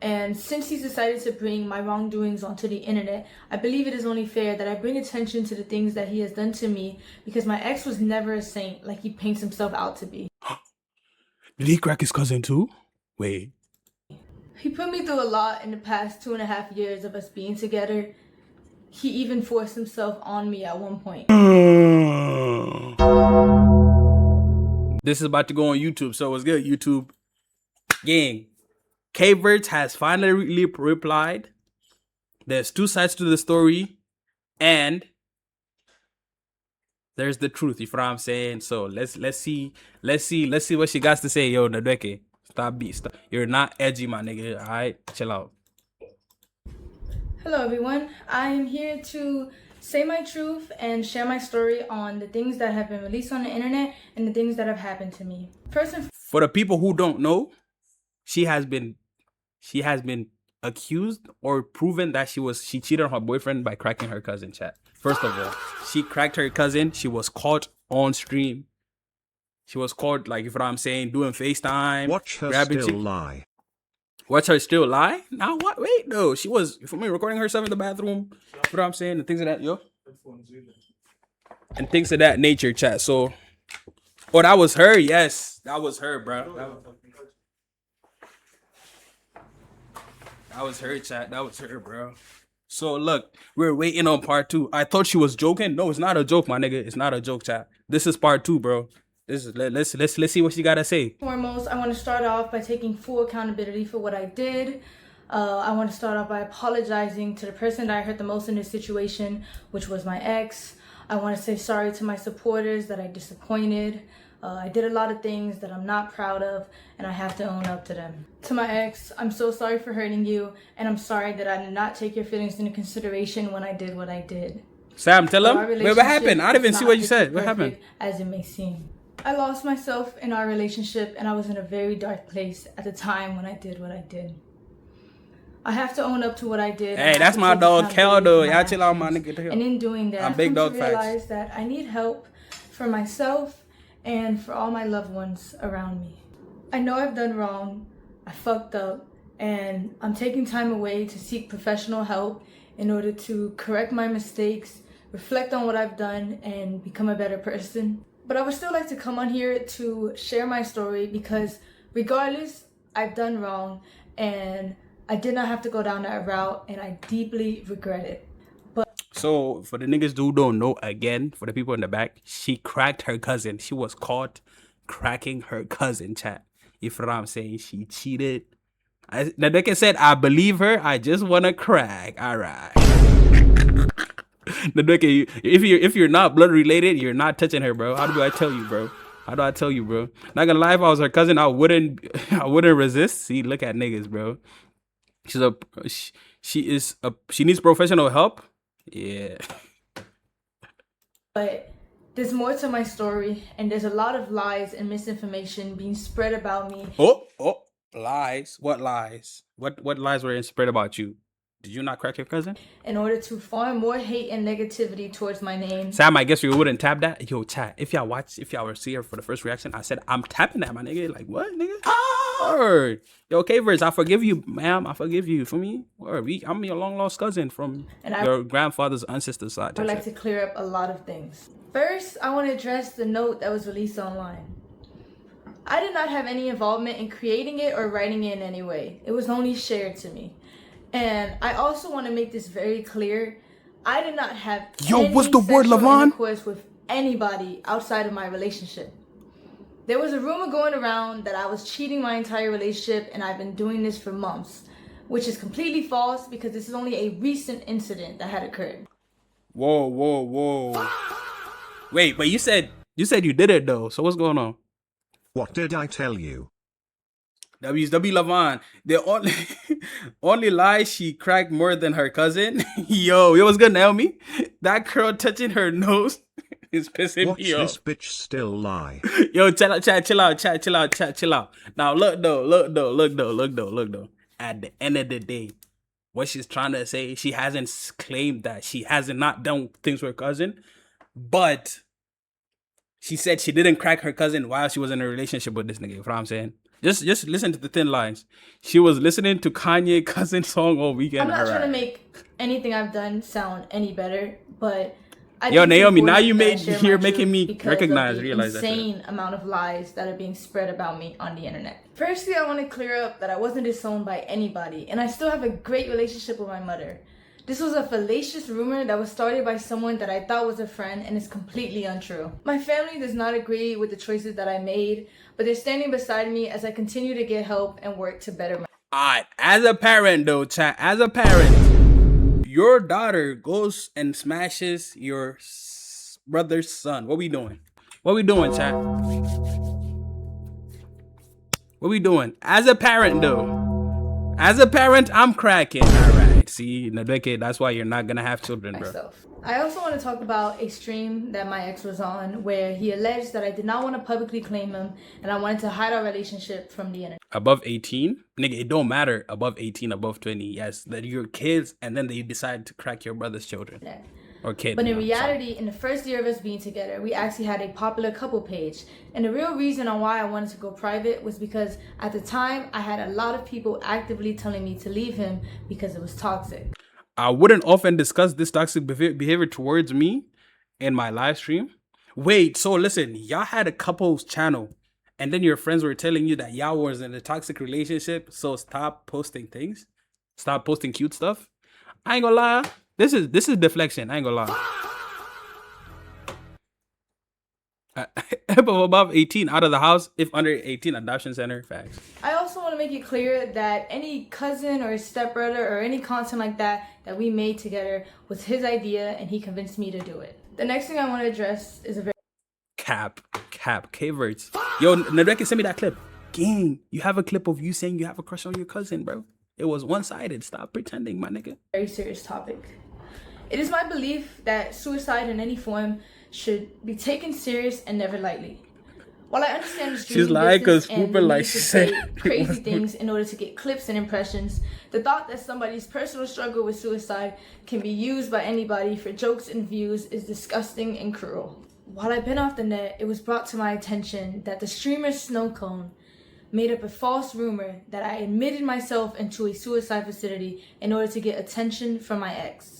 And since he's decided to bring my wrongdoings onto the internet, I believe it is only fair that I bring attention to the things that he has done to me, because my ex was never a saint like he paints himself out to be. Did he crack his cousin too? Wait. He put me through a lot in the past 2.5 years of us being together. He even forced himself on me at one point. This is about to go on YouTube, so it's good, YouTube gang. Kvrtez has finally replied. There's two sides to the story, and there's the truth. You know what I'm saying? So let's see what she got to say. Yo, Nadeke, stop. You're not edgy, my nigga. All right, chill out. Hello everyone, I am here to say my truth and share my story on the things that have been released on the internet and the things that have happened to me. For the people who don't know, she has been accused or proven that she cheated on her boyfriend by cracking her cousin, chat. First of all, she cracked her cousin. She was caught on stream. She was caught, like, you know what I'm saying, doing FaceTime. Watch her still lie. Watch her still lie? Now what? Wait, no. She was, for me, recording herself in the bathroom. You know what I'm saying? And things of that, yo. And things of that nature, chat. So, oh, that was her? Yes. That was her, bro. That was her, chat. That was her, bro. So, look, we're waiting on part 2. I thought she was joking. No, it's not a joke, my nigga. It's not a joke, chat. This is part 2, bro. Let's see what she gotta say. Foremost, I want to start off by taking full accountability for what I did. I want to start off by apologizing to the person that I hurt the most in this situation, which was my ex. I want to say sorry to my supporters that I disappointed. I did a lot of things that I'm not proud of, and I have to own up to them. To my ex, I'm so sorry for hurting you, and I'm sorry that I did not take your feelings into consideration when I did what I did. Sam, tell him. Wait, what happened? I didn't even see what you said. What happened? As it may seem. I lost myself in our relationship, and I was in a very dark place at the time when I did what I did. I have to own up to what I did. Hey, that's my dog, Kel, though. Y'all chill out, my nigga. And in doing that, I've come to realize that I need help for myself and for all my loved ones around me. I know I've done wrong. I fucked up, and I'm taking time away to seek professional help in order to correct my mistakes, reflect on what I've done, and become a better person. But I would still like to come on here to share my story, because regardless, I've done wrong and I did not have to go down that route, and I deeply regret it. But so for the niggas who don't know, again, for the people in the back, she cracked her cousin. She was caught cracking her cousin, chat. If what I'm saying, she cheated. Nadeka said, I believe her. I just want to crack. All right. Nadeka, if you're not blood related, you're not touching her, bro. How do I tell you, bro? How do I tell you, bro? Not gonna lie, if I was her cousin, I wouldn't resist. See, look at niggas, bro. She needs professional help. Yeah. But there's more to my story, and there's a lot of lies and misinformation being spread about me. Oh, lies. What lies? What lies were spread about you? Did you not crack your cousin? In order to farm more hate and negativity towards my name. Sam, I guess you wouldn't tap that? Yo, chat, if y'all were see her for the first reaction, I said, I'm tapping that, my nigga. Like, what, nigga? Word. Yo, Kvrtez, I forgive you, ma'am. I forgive you. For me, word. I'm your long-lost cousin from your grandfather's ancestor side. I would like to clear up a lot of things. First, I want to address the note that was released online. I did not have any involvement in creating it or writing it in any way. It was only shared to me. And I also want to make this very clear. I did not have any what's the word, Lavon? intercourse with anybody outside of my relationship. There was a rumor going around that I was cheating my entire relationship, and I've been doing this for months, which is completely false, because this is only a recent incident that had occurred. Whoa. Wait, but you said you did it though. So what's going on? What did I tell you? WW Lavon, the only lie she cracked more than her cousin. Yo, what's good, Naomi? That girl touching her nose is pissing me off. Watch this bitch still lie. Yo, chill out. Now look though. At the end of the day, what she's trying to say, she hasn't claimed that she hasn't not done things with her cousin, but she said she didn't crack her cousin while she was in a relationship with this nigga. You know what I'm saying? Just listen to the thin lines. She was listening to Kanye cousin song all weekend. I'm not trying to make anything I've done sound any better, but I Yo, think it's Naomi, now important you that I made share you're my making truth me because recognize, of the realize that shit. insane amount of lies that are being spread about me on the internet. Firstly, I want to clear up that I wasn't disowned by anybody, and I still have a great relationship with my mother. This was a fallacious rumor that was started by someone that I thought was a friend and is completely untrue. My family does not agree with the choices that I made, but they're standing beside me as I continue to get help and work to better my. Alright, as a parent though, chat, as a parent, your daughter goes and smashes your brother's son. What we doing? What we doing, chat? What we doing? As a parent though. As a parent, I'm cracking. Alright, see, Nadeke, that's why you're not gonna have children, bro. Myself. I also want to talk about a stream that my ex was on where he alleged that I did not want to publicly claim him and I wanted to hide our relationship from the internet. Above 18? Nigga, it don't matter above 18, above 20. Yes, that you're kids and then they decide to crack your brother's children. Or kid. But in reality, in the first year of us being together, we actually had a popular couple page. And the real reason on why I wanted to go private was because at the time, I had a lot of people actively telling me to leave him because it was toxic. I wouldn't often discuss this toxic behavior towards me in my live stream. Wait, so listen, y'all had a couple's channel and then your friends were telling you that y'all was in a toxic relationship, so stop posting things. Stop posting cute stuff. I ain't gonna lie. This is deflection. I ain't gonna lie. If above 18, out of the house. If under 18, adoption center. Facts. I also want to make it clear that any cousin or stepbrother or any content like that we made together was his idea and he convinced me to do it. The next thing I want to address is a very Cap, Kvrtez. Yo, Nadeki, send me that clip. Gang, you have a clip of you saying you have a crush on your cousin, bro. It was one-sided. Stop pretending, my nigga. very serious topic. It is my belief that suicide in any form should be taken serious and never lightly. While I understand the streaming business and the need to say crazy things in order to get clips and impressions, the thought that somebody's personal struggle with suicide can be used by anybody for jokes and views is disgusting and cruel. While I've been off the net, it was brought to my attention that the streamer Snowcone made up a false rumor that I admitted myself into a suicide facility in order to get attention from my ex.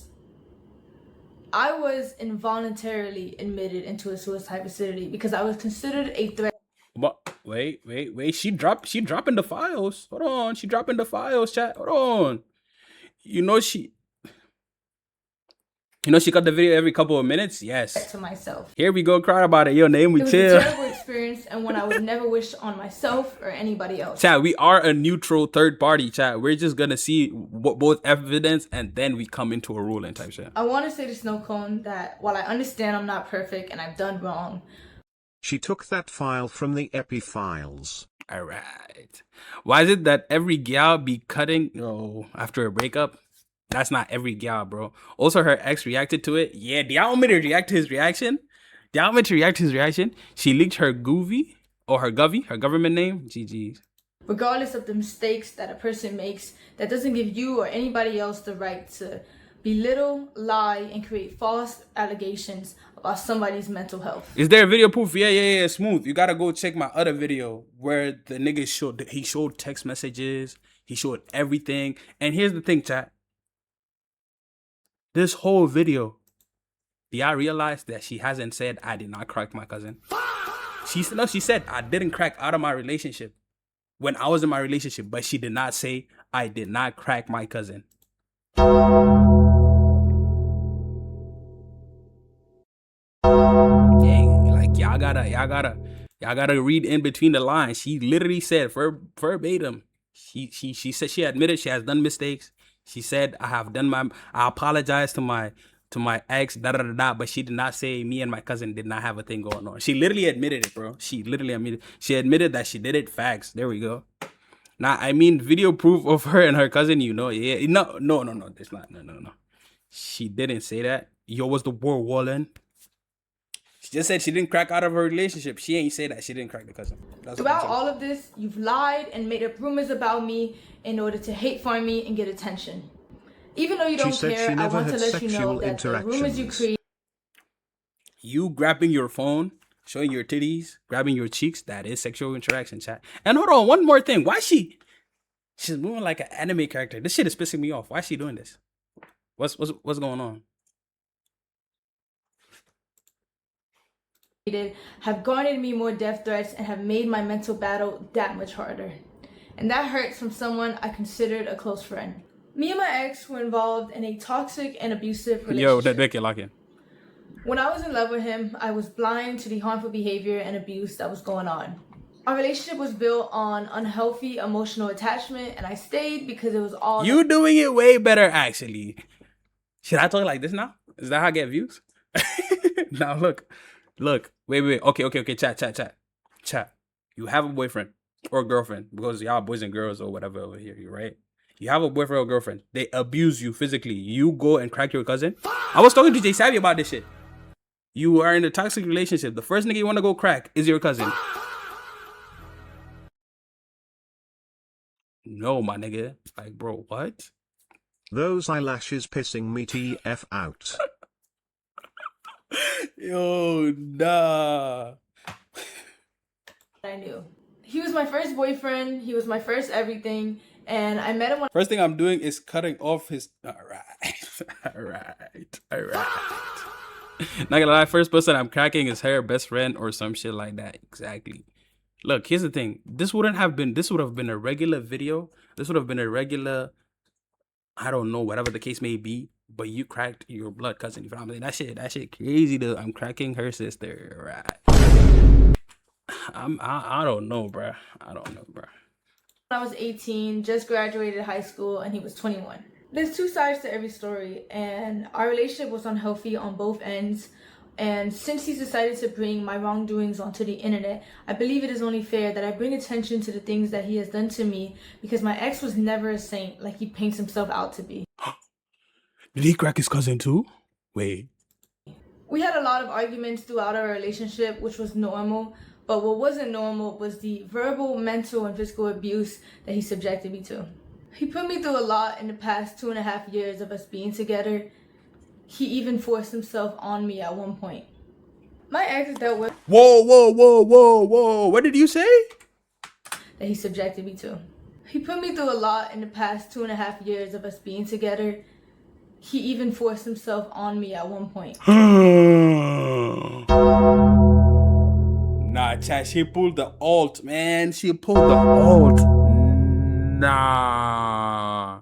I was involuntarily admitted into a suicide facility because I was considered a threat. But wait. She dropping the files. Hold on. She dropping the files, chat. Hold on. You know she cut the video every couple of minutes? Yes. To myself. Here we go, cry about it. Yo, name we It was chill. a terrible experience and one I would never wish on myself or anybody else. Chat, we are a neutral third party, chat. We're just gonna see both evidence and then we come into a ruling type shit. I want to say to Snowcone that while I understand I'm not perfect and I've done wrong. She took that file from the epi files. Alright. Why is it that every gal be cutting after a breakup? That's not every gal, bro. Also, her ex reacted to it. Yeah, do y'all want me to react to his reaction? She leaked her Goovy or her Govy, her government name. GG's. Regardless of the mistakes that a person makes, that doesn't give you or anybody else the right to belittle, lie, and create false allegations about somebody's mental health. Is there a video proof? Yeah, smooth. You gotta go check my other video where the nigga showed text messages. He showed everything. And here's the thing, chat. This whole video, do y'all realize that she hasn't said I did not crack my cousin? She said I didn't crack out of my relationship when I was in my relationship, but she did not say I did not crack my cousin. Dang, like y'all gotta read in between the lines. She literally said verbatim. She said she admitted she has done mistakes. She said I apologize to my ex, but she did not say me and my cousin did not have a thing going on. She literally admitted it, bro. She admitted that she did it. Facts. There we go. Now, I mean, video proof of her and her cousin, yeah. No. There's not. No. She didn't say that. Yo, was the war walling? She just said she didn't crack out of her relationship. She ain't say that she didn't crack the cousin. Throughout all of this, you've lied and made up rumors about me in order to hate farm me and get attention. Even though you don't care, I want to let you know that the rumors you create. You grabbing your phone showing your titties, grabbing your cheeks, that is sexual interaction, chat. And hold on, one more thing. Why she's moving like an anime character? This shit is pissing me off. Why is she doing this? What's going on? Have garnered me more death threats and have made my mental battle that much harder. And that hurts from someone I considered a close friend. Me and my ex were involved in a toxic and abusive relationship. Yo, that dick, lock in. When I was in love with him, I was blind to the harmful behavior and abuse that was going on. Our relationship was built on unhealthy emotional attachment, and I stayed because it was all... You doing it way better, actually. Should I talk like this now? Is that how I get views? Now, look. Wait. Okay. Chat. You have a boyfriend or girlfriend, because y'all boys and girls or whatever over here, right? You have a boyfriend or girlfriend. They abuse you physically. You go and crack your cousin. I was talking to Jay Savvy about this shit. You are in a toxic relationship. The first nigga you want to go crack is your cousin. No, my nigga. Like, bro, what? Those eyelashes pissing me TF out. Yo, nah. I knew. He was my first boyfriend. He was my first everything. And I met him when... First thing I'm doing is cutting off his... Alright. Not gonna lie, first person I'm cracking is her best friend or some shit like that. Exactly. Look, here's the thing. This would have been a regular video. This would have been a regular... I don't know, whatever the case may be. But you cracked your blood cousin. You know what I'm saying? That shit crazy though. I'm cracking her sister. Right. I don't know, bruh. When I was 18, just graduated high school, and he was 21. There's two sides to every story, and our relationship was unhealthy on both ends. And since he's decided to bring my wrongdoings onto the internet, I believe it is only fair that I bring attention to the things that he has done to me, because my ex was never a saint like he paints himself out to be. Did he crack his cousin too? Wait. We had a lot of arguments throughout our relationship, which was normal. But what wasn't normal was the verbal, mental, and physical abuse that he subjected me to. He put me through a lot in the past 2.5 years of us being together. He even forced himself on me at one point. My ex dealt with... Whoa. What did you say? That he subjected me to. He put me through a lot in the past 2.5 years of us being together. He even forced himself on me at one point. Nah, chat, she pulled the alt, man. She pulled the alt. Nah.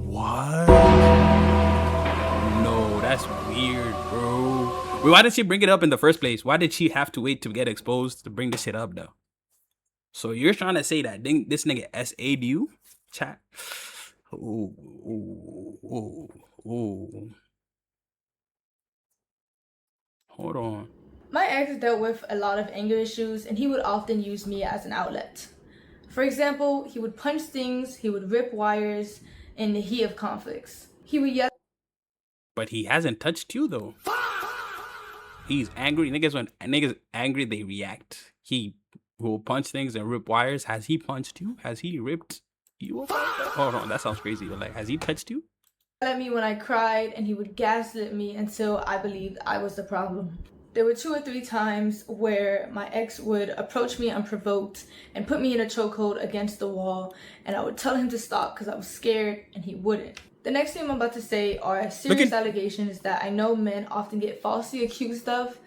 What? No, that's weird, bro. Wait, why did she bring it up in the first place? Why did she have to wait to get exposed to bring this shit up, though? So you're trying to say that this nigga SA'd you? Chat. Ooh. Hold on. My ex dealt with a lot of anger issues, and he would often use me as an outlet. For example, he would punch things, he would rip wires in the heat of conflicts. He would yell. But he hasn't touched you, though. He's angry. When niggas angry, they react. He will punch things and rip wires. Has he punched you? Has he ripped you up? Hold on, that sounds crazy. But like, has he touched you? At me when I cried, and he would gaslit me until I believed I was the problem. There were 2 or 3 times where my ex would approach me unprovoked and put me in a chokehold against the wall, and I would tell him to stop because I was scared, and he wouldn't. The next thing I'm about to say are serious allegations that I know men often get falsely accused of,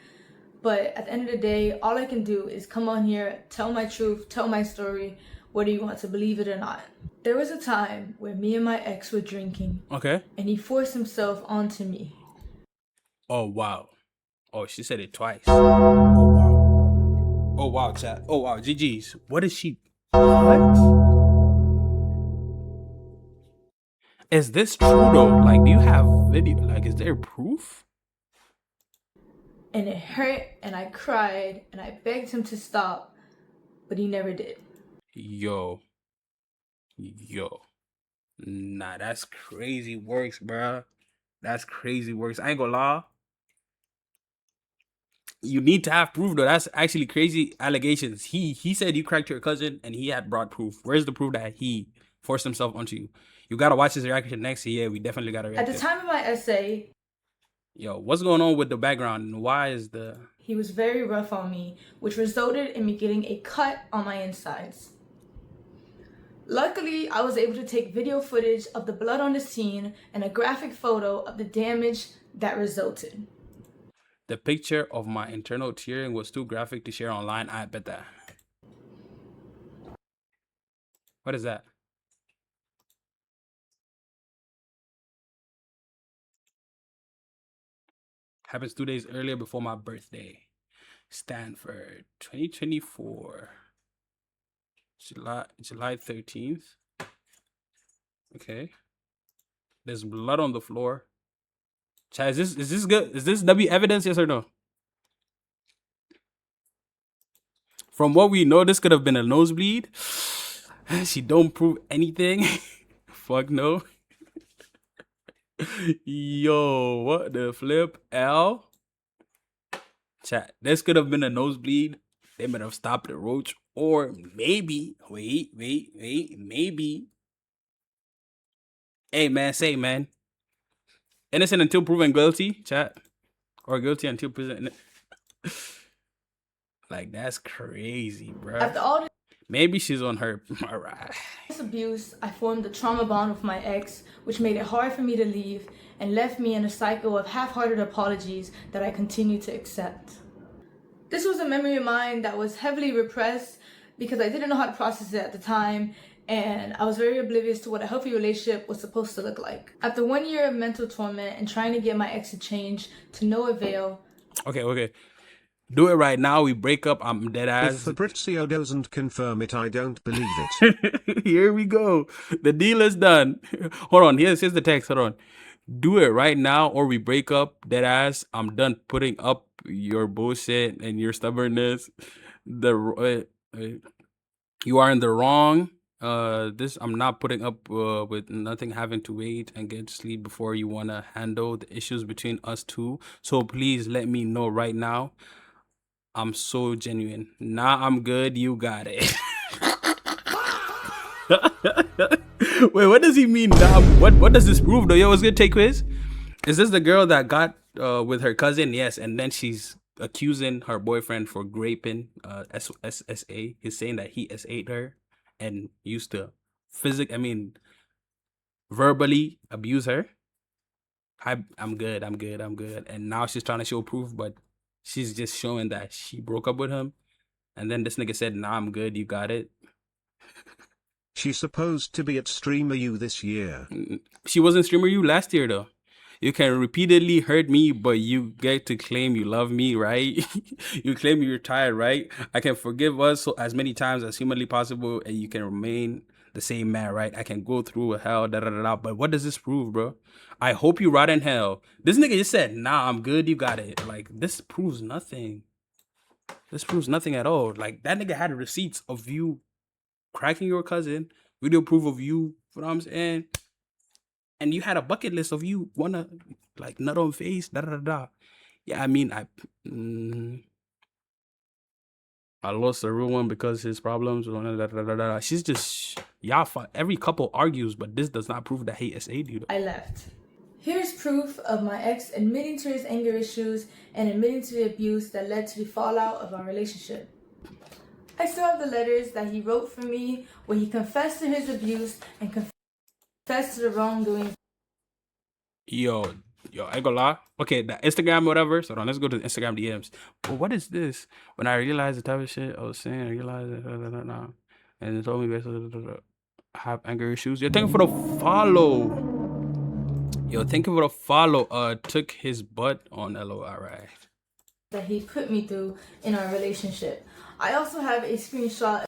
but at the end of the day, all I can do is come on here, tell my truth, tell my story, whether you want to believe it or not. There was a time where me and my ex were drinking. Okay. And he forced himself onto me. Oh, wow. Oh, she said it twice. Oh, wow. Oh, wow, chat. Oh, wow. GG's. What is she? What? Is this true, though? Like, do you have video? Like, is there proof? And it hurt, and I cried, and I begged him to stop, but he never did. Yo. Nah, that's crazy works, bruh. That's crazy works. I ain't gonna lie. You need to have proof, though. That's actually crazy allegations. He said you cracked your cousin, and he had brought proof. Where's the proof that he forced himself onto you? You gotta watch his reaction next. Yeah, we definitely gotta react. At the time of my essay... Yo, what's going on with the background? Why is the... He was very rough on me, which resulted in me getting a cut on my insides. Luckily, I was able to take video footage of the blood on the scene and a graphic photo of the damage that resulted. The picture of my internal tearing was too graphic to share online. I bet that. What is that? Happens 2 days earlier before my birthday. Stanford, 2024. July 13th. Okay. There's blood on the floor. Chad, is this good? Is this W evidence, yes or no? From what we know, this could have been a nosebleed. She don't prove anything. Fuck no. Yo, what the flip? L? Chat, this could have been a nosebleed. They might have stopped the roach. Or maybe, wait, maybe. Hey, man, say, man. Innocent until proven guilty, chat. Or guilty until proven... Like, that's crazy, bro. After all this Maybe she's on her... All right. abuse, I formed a trauma bond with my ex, which made it hard for me to leave and left me in a cycle of half-hearted apologies that I continue to accept. This was a memory of mine that was heavily repressed because I didn't know how to process it at the time, and I was very oblivious to what a healthy relationship was supposed to look like. After 1 year of mental torment and trying to get my ex to change, to no avail. Okay. Do it right now. We break up. I'm dead ass. If Fabrizio doesn't confirm it, I don't believe it. Here we go. The deal is done. Hold on. Here's the text. Hold on. Do it right now or we break up. Dead ass. I'm done putting up your bullshit and your stubbornness. You are in the wrong. I'm not putting up with nothing having to wait and get to sleep before you want to handle the issues between us two. So please let me know right now. I'm so genuine. Nah, I'm good. You got it. Wait, what does he mean? Nah, what does this prove though? Yo, what's good? Take quiz. Is this the girl that got with her cousin? Yes, and then she's accusing her boyfriend for raping SSA. He's saying that he SA'd her and used to verbally abuse her. I'm good. And now she's trying to show proof, but she's just showing that she broke up with him. And then this nigga said, nah, I'm good. You got it. She's supposed to be at Streamer U this year. She wasn't Streamer U last year, though. You can repeatedly hurt me, but you get to claim you love me, right? You claim you're tired, right? I can forgive us as many times as humanly possible, and you can remain the same man, right? I can go through hell, But what does this prove, bro? I hope you rot in hell. This nigga just said, nah, I'm good, you got it. Like, this proves nothing. This proves nothing at all. Like, that nigga had receipts of you cracking your cousin, video proof of you, you know what I'm saying? And you had a bucket list of you wanna, like, nut on face, Yeah, I mean, I lost a real one because his problems. She's just, every couple argues, but this does not prove that he SA'd you. I left. Here's proof of my ex admitting to his anger issues and admitting to the abuse that led to the fallout of our relationship. I still have the letters that he wrote for me where he confessed to his abuse and confessed to the wrongdoing. Yo, I ain't gonna lie. Okay, the Instagram, whatever. So let's go to the Instagram DMs. But what is this? When I realized the type of shit I was saying, I realized and it told me basically I have anger issues. Yo, thank you for the follow. Took his butt on LOL, right? That he put me through in our relationship. I also have a screenshot.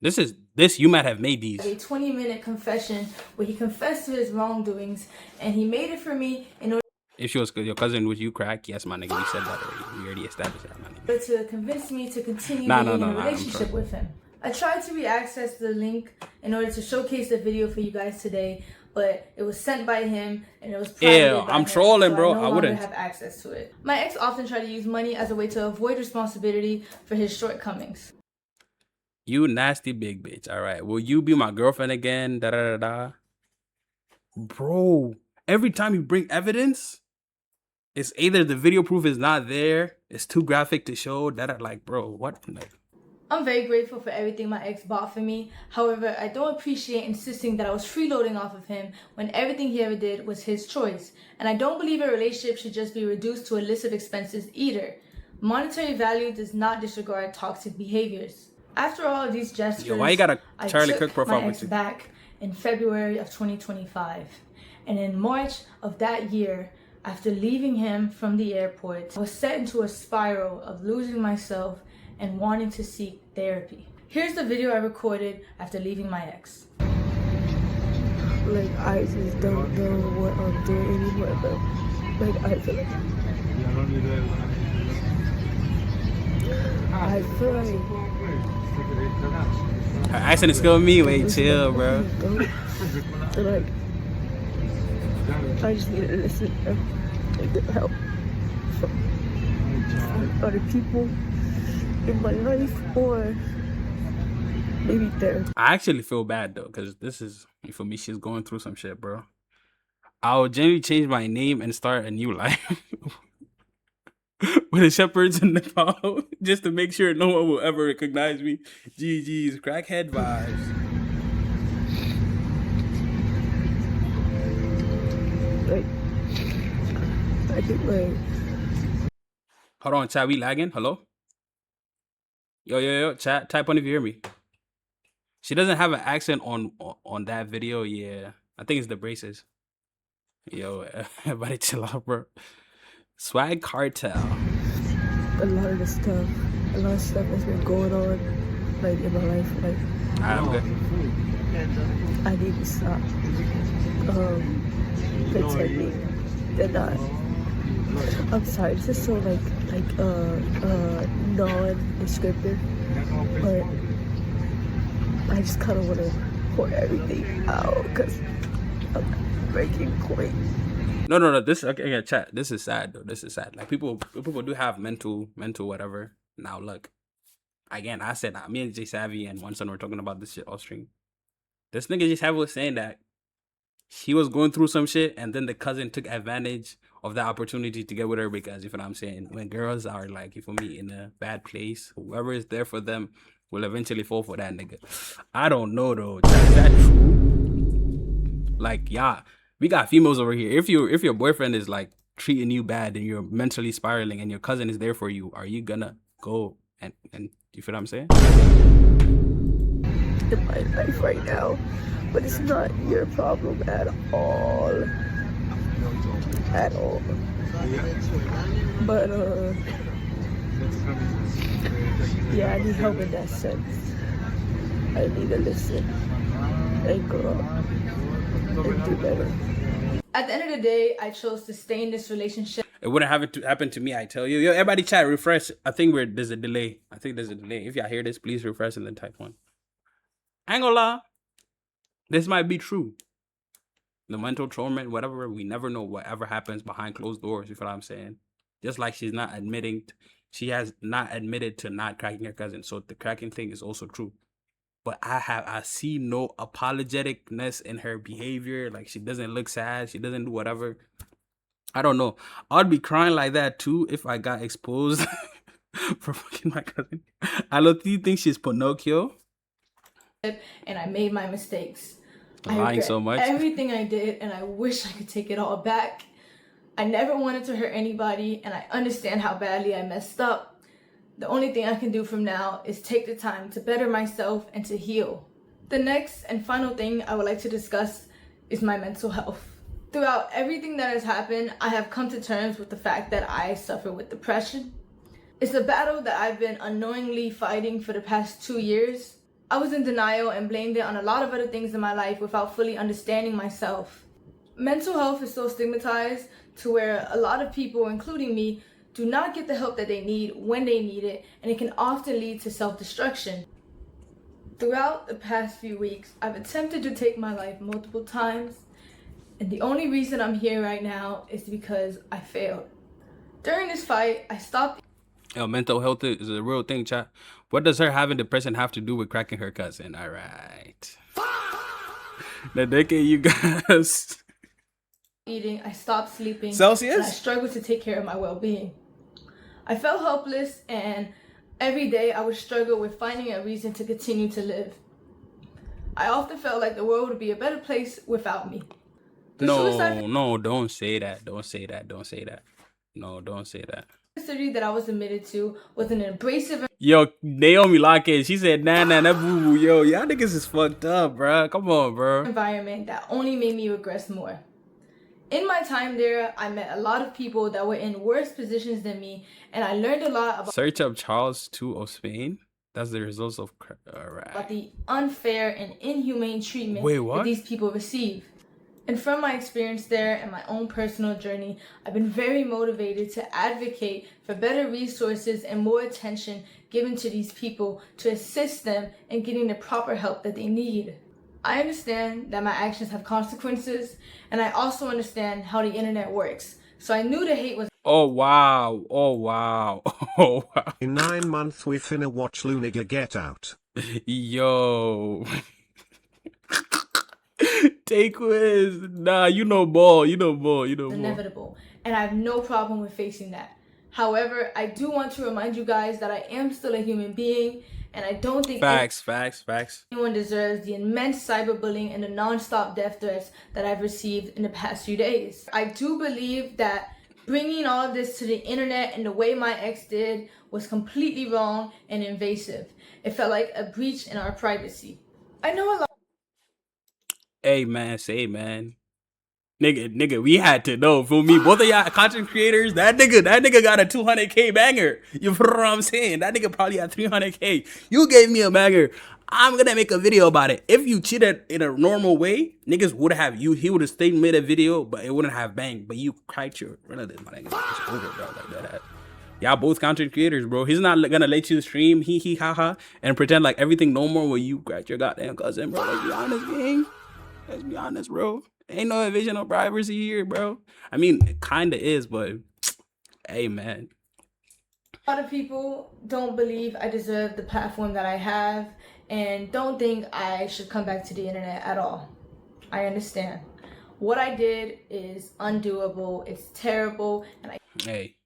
This you might have made these. A 20-minute confession where he confessed to his wrongdoings, and he made it for me in order. If she was your cousin, would you crack? Yes, my nigga. We said that already. We already established that, my nigga. To convince me to continue being in a relationship with him. I tried to re-access the link in order to showcase the video for you guys today, but it was sent by him and it was private. I'm trolling, bro. I wouldn't have access to it. My ex often tried to use money as a way to avoid responsibility for his shortcomings. You nasty big bitch. All right. Will you be my girlfriend again? Bro, every time you bring evidence, It's either the video proof is not there, it's too graphic to show. That are like, bro, what? Like, I'm very grateful for everything my ex bought for me. However, I don't appreciate insisting that I was freeloading off of him when everything he ever did was his choice. And I don't believe a relationship should just be reduced to a list of expenses either. Monetary value does not disregard toxic behaviors. After all of these gestures, yo, why you got a Charlie I Cook took profile my with ex you? back in February of 2025. And in March of that year, after leaving him from the airport, I was set into a spiral of losing myself and wanting to seek therapy. Here's the video I recorded after leaving my ex. Like, I just don't know what I'm doing anymore, but I feel like Her accent is killing me. Wait, chill, bro. So, like, I just need to listen and get help from other people in my life, or maybe therapy. I actually feel bad though, because this is, for me, she's going through some shit, bro. I would genuinely change my name and start a new life with the shepherds in Nepal, just to make sure no one will ever recognize me. GG's crackhead vibes. Like, I think, like, Hold on, chat, we lagging? Hello? Yo, chat, type on if you hear me. She doesn't have an accent on that video, yeah. I think it's the braces. Yo, everybody chill out, bro. Swag Cartel. a lot of stuff has been going on, like, in my life. Like, I'm good. I need to stop pretending they're not. I'm sorry, this is so non-descriptive, but I just kind of want to pour everything out because I'm breaking point. No. This okay, chat. This is sad though. This is sad. Like people do have mental whatever. Now look, again, I said me and Jay Savvy and one son were talking about this shit off stream. This nigga Jay Savvy was saying that he was going through some shit, and then the cousin took advantage of that opportunity to get with her, because you feel what I'm saying. When girls are like, you feel me, in a bad place, whoever is there for them will eventually fall for that nigga. I don't know though. Is that true? Like, yeah, we got females over here. If your boyfriend is like treating you bad and you're mentally spiraling and your cousin is there for you, are you gonna go and you feel what I'm saying? In my life right now, but it's not your problem at all. At all. But yeah, I need help in that sense. I need to listen and grow up and do better. At the end of the day, I chose to stay in this relationship. It wouldn't have to happen to me, I tell you. Yo, everybody chat, refresh. I think there's a delay. If y'all hear this, please refresh and then type one. I ain't gonna lie. This might be true. The mental torment, whatever, we never know whatever happens behind closed doors. You feel what I'm saying? Just like she has not admitted to not cracking her cousin. So the cracking thing is also true. But I see no apologeticness in her behavior. Like, she doesn't look sad. She doesn't do whatever. I don't know. I'd be crying like that too if I got exposed for fucking my cousin. I don't think she's Pinocchio. And I made my mistakes. Lying so much. Everything I did, and I wish I could take it all back. I never wanted to hurt anybody, and I understand how badly I messed up. The only thing I can do from now is take the time to better myself and to heal. The next and final thing I would like to discuss is my mental health. Throughout everything that has happened, I have come to terms with the fact that I suffer with depression. It's a battle that I've been unknowingly fighting for the past 2 years. I was in denial and blamed it on a lot of other things in my life without fully understanding myself. Mental health is so stigmatized to where a lot of people, including me, do not get the help that they need when they need it, and it can often lead to self-destruction. Throughout the past few weeks, I've attempted to take my life multiple times, and the only reason I'm here right now is because I failed. During this fight, I stopped. Mental health is a real thing, chat. What does her having depression have to do with cracking her cousin? All right. The decade you guys. eating, I stopped sleeping, Celsius? and I struggled to take care of my well-being. I felt helpless, and every day I would struggle with finding a reason to continue to live. I often felt like the world would be a better place without me. No, don't say that. Don't say that. Don't say that. No, don't say that. The city that I was admitted to was an abrasive Yo, Naomi Lockett, she said, nah, that boo-boo. Yo, y'all niggas is fucked up, bro. Come on, bro. environment that only made me regress more. In my time there, I met a lot of people that were in worse positions than me, and I learned a lot about Search up Charles II of Spain. That's the results of... Alright. the unfair and inhumane treatment Wait, what? that these people receive. And from my experience there and my own personal journey, I've been very motivated to advocate for better resources and more attention given to these people to assist them in getting the proper help that they need. I understand that my actions have consequences, and I also understand how the internet works. So I knew the hate was... Oh, wow. Oh, wow. Oh, wow. In 9 months we finna watch Luniga get out. Yo. Take quiz. Nah, you know ball. You know ball. You know ball. inevitable, and I have no problem with facing that. However, I do want to remind you guys that I am still a human being, and I don't think Facts. anyone deserves the immense cyberbullying and the non-stop death threats that I've received in the past few days. I do believe that bringing all of this to the internet and the way my ex did was completely wrong and invasive. It felt like a breach in our privacy. I know a lot. Hey, man. Say, man. Nigga, we had to know. For me, both of y'all content creators, that nigga got a 200K banger. You know what I'm saying? That nigga probably had 300K. You gave me a banger. I'm gonna make a video about it. If you cheated in a normal way, niggas would have he would have stayed made a video, but it wouldn't have banged. But you cracked your relative, my nigga. It's over, bro. Like that. Y'all both content creators, bro. He's not gonna let you stream ha and pretend like everything no more when you cracked your goddamn cousin, bro. Let's be honest, gang. Let's be honest, bro. Ain't no invasion of privacy here, bro. I mean, it kinda is, but hey, man. A lot of people don't believe I deserve the platform that I have and don't think I should come back to the internet at all. I understand. What I did is undoable. It's terrible, and Hey,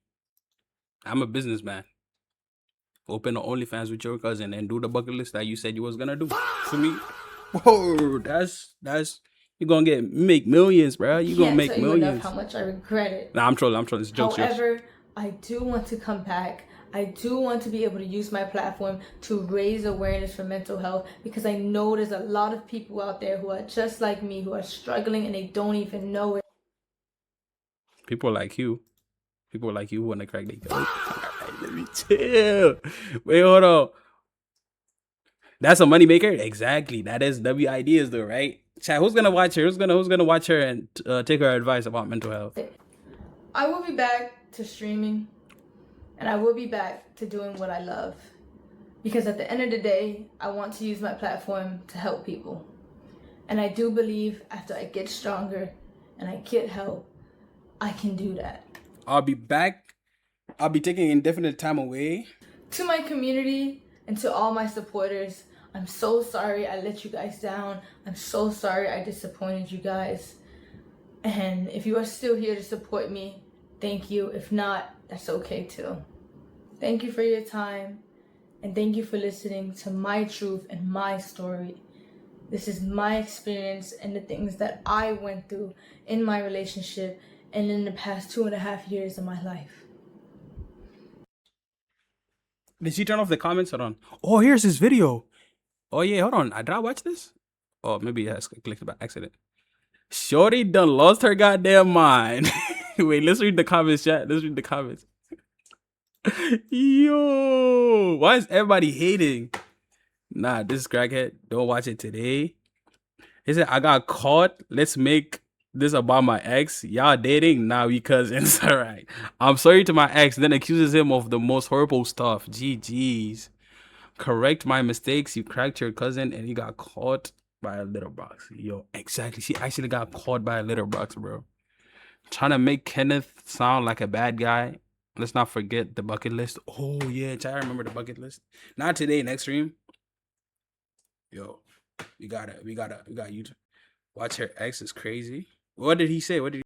I'm a businessman. Open the OnlyFans with your cousin and do the bucket list that you said you was gonna do. For me, whoa, that's you're gonna make millions, bro. You gonna make millions. How much I regret it. Nah, I'm trolling. It's jokes. However, I do want to come back. I do want to be able to use my platform to raise awareness for mental health, because I know there's a lot of people out there who are just like me, who are struggling and they don't even know it. People like you who wanna crack their code. Alright, let me chill. Wait, hold on. That's a moneymaker? Exactly. That is W ideas though, right? Chat, who's gonna watch her? Who's gonna watch her and take her advice about mental health? I will be back to streaming, and I will be back to doing what I love, because at the end of the day, I want to use my platform to help people. And I do believe after I get stronger and I get help, I can do that. I'll be back. I'll be taking indefinite time away. To my community and to all my supporters, I'm so sorry I let you guys down. I'm so sorry I disappointed you guys. And if you are still here to support me, thank you. If not, that's okay too. Thank you for your time, and thank you for listening to my truth and my story. This is my experience and the things that I went through in my relationship and in the past 2.5 years of my life. Did she turn off the comments? Hold on. Oh, here's this video. Oh yeah, hold on. Did I watch this? Oh, maybe I clicked by accident. Shorty done lost her goddamn mind. Wait, let's read the comments, chat. Let's read the comments. Yo, why is everybody hating? Nah, this is crackhead. Don't watch it today. He said, I got caught. Let's make this about my ex. Y'all dating? Nah, we cousins. All right. I'm sorry to my ex. Then accuses him of the most horrible stuff. GG's. Correct my mistakes. You cracked your cousin and he got caught by a litter box. Yo, exactly. She actually got caught by a litter box, bro. Trying to make Kenneth sound like a bad guy. Let's not forget the bucket list. Oh yeah, I remember the bucket list. Not today, next stream. Yo, we got YouTube. Watch her ex is crazy. What did he say?